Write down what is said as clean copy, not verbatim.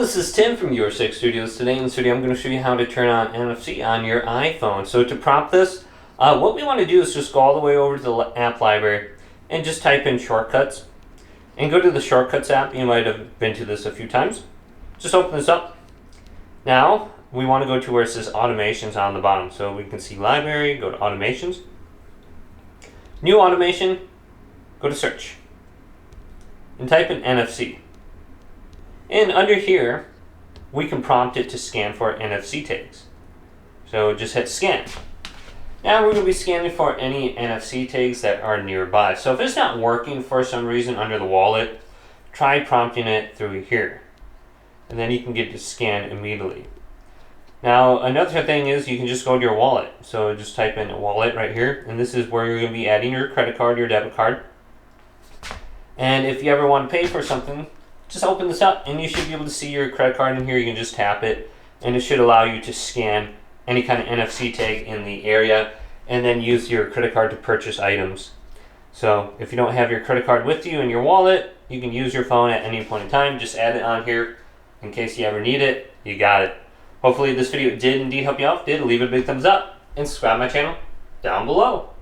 This is Tim from Your Six Studios. Today in the studio I'm going to show you how to turn on NFC on your iPhone. So to prompt this, what we want to do is just go all the way over to the app library and just type in shortcuts. And go to the shortcuts app. You might have been to this a few times. Just open this up. Now we want to go to where it says automations on the bottom. So we can see library, go to automations. New automation, go to search. And type in NFC. And under here, we can prompt it to scan for NFC tags. So just hit scan. Now we're going to be scanning for any NFC tags that are nearby. So if it's not working for some reason under the wallet, try prompting it through here. And then you can get to scan immediately. Now another thing is you can just go to your wallet. So just type in wallet right here. And this is where you're going to be adding your credit card, your debit card. And if you ever want to pay for something, just open this up and you should be able to see your credit card in here. You can just tap it and it should allow you to scan any kind of NFC tag in the area and then use your credit card to purchase items. So if you don't have your credit card with you in your wallet, you can use your phone at any point in time. Just add it on here in case you ever need it. You got it. Hopefully this video did indeed help you out. If it did, leave it a big thumbs up and subscribe to my channel down below.